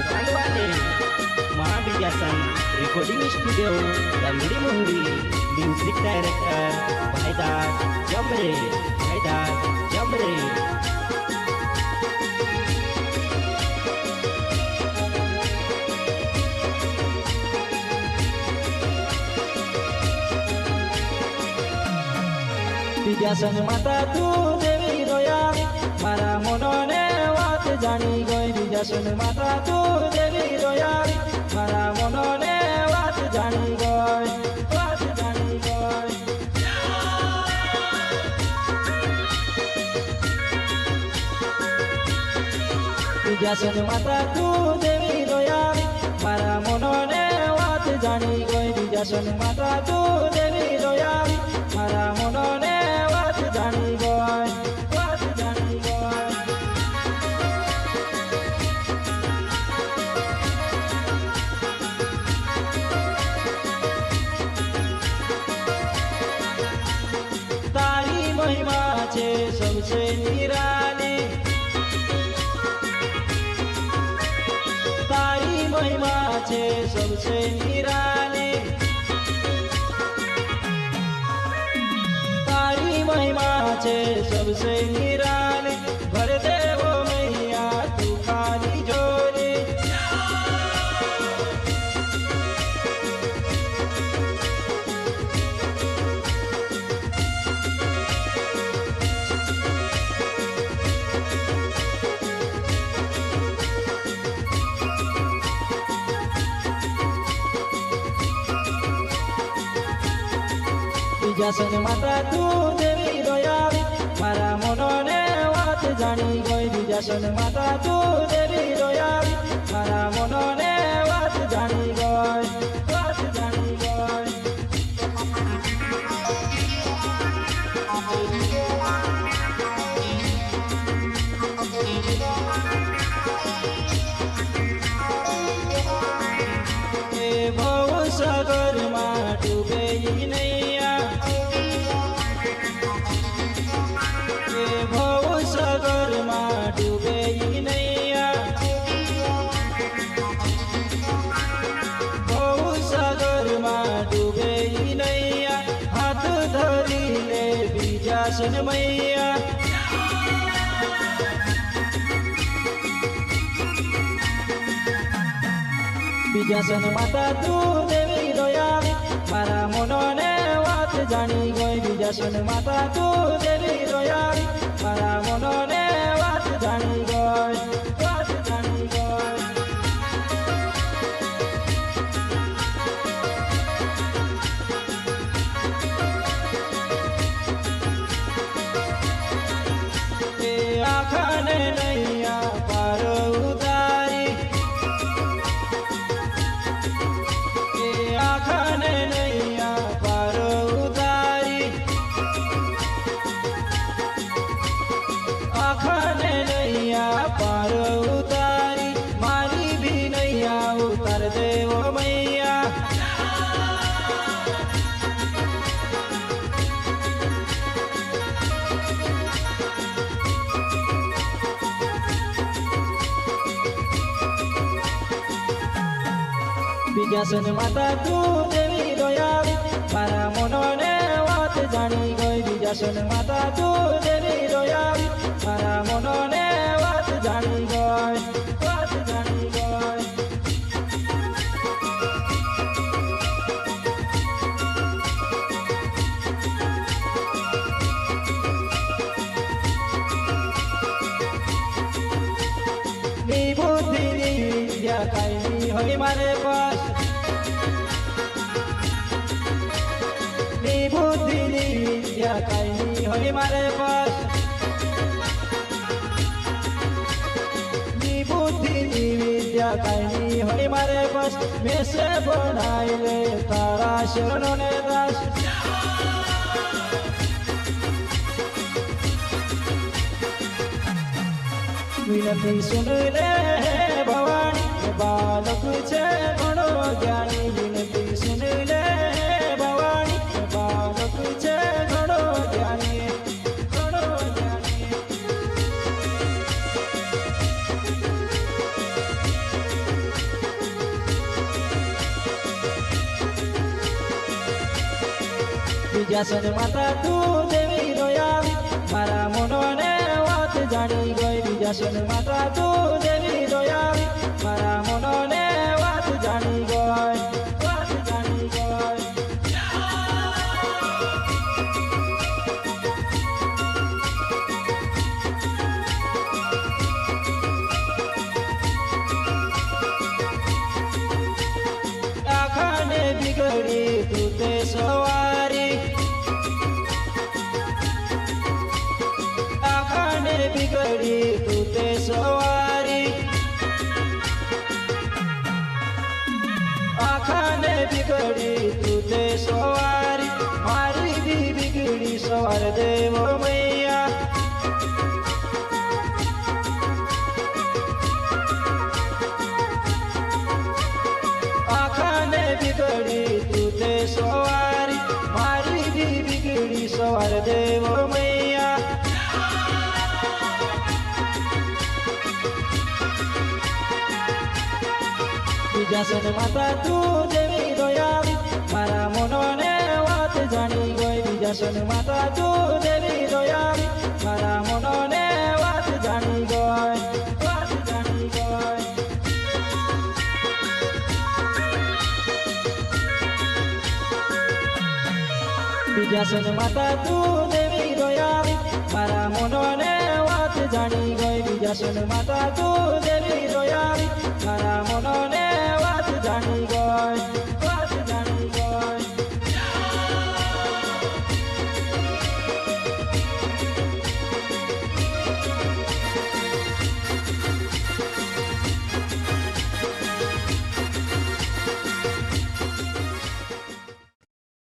Kaukandwane Mahabijasan Recording Studio Damri Muhri Music Director Haidar Jamre Haidar Jamre Bijasan mata tu dewi roya mara monone wat jani goy bijasan mata tu dewi roya mara monone wat jani goy bijasan mata tu dewi roya mara monone wat jani goy bijasan mata tu dewi roya mara monone wat jani goy तारी महिमा छे सबसे निराली तारी महिमा छे सबसे निराली तारी महिमा छे सबसे निराली भर देवो मैया तू खाली झोली बिजासन माता तू देवी रोयावी मारा मनोने वात जानी गोय बिजासन माता तू देवी रोयावी मारा मनोने वात जानी गोय भव सागर में डूबे नैया भव सागर में डूबे नैया भव सागर में डूबे नैया हाथ धरी ले बिजासन मैया बिजासन माता तू देवी रोयावी मारा मनोने वात जानी गोय बिजासन माता तू देवी रोयावी मारा मनोने वात जानी गोय आखाने नैया पार उतारी आखाने नैया पार उतारी आखाने नैया पार उतारी मारी भी नैया उतार दे वो मैया बिजासन माता तू देवी रोयावी मारा मनोने वात जानी गोय बिजासन माता तू देवी रोयावी मारा मनोने वात जानी गोय नी बुद्धि नी विद्या काई होई मारे पास बुद्धि नी विद्या काई होई मारे पास नी बुद्धि नी विद्या काई होई मारे पास में से बनाई ले तारा शरणों ने दास विनती सुन ले भवानी बालक छे घणो ज्ञानी विनती सुन ले भवानी बालक छे घणो ज्ञानी વિજાસન માતા તું દેવી રોયાવી મારા મનોને વાત જાણી ગઈ વિજાસન માતા તું દેવી રોયાવી મારા મનોને વાત જાણી ગઈ વાત જાણી ગઈ આખાને બિગડી તું તે સવારી આખાને બિગડી તું તે સવારી આખાને બિગડી તું તે સવારી મારી બી બિગડી સવાર દેવો મૈયા આખાને બિગડી તું તે સવારી મારી બી બિગડી સવાર દેવો મૈયા વિજાસન માતા તું દેવી રોયાવી મારા મનોને વાત જાણી ગઈ વિજાસન માતા તું દેવી રોયાવી મારા મનોને વાત જાણી ગઈ વાત જાણી ગઈ વિજાસન માતા તું દેવી રોયાવી મારા મનોને વાત જાણી ગઈ વિજાસન માતા તું દેવી રોયાવી મારા મનોને વાત જાણી ગઈ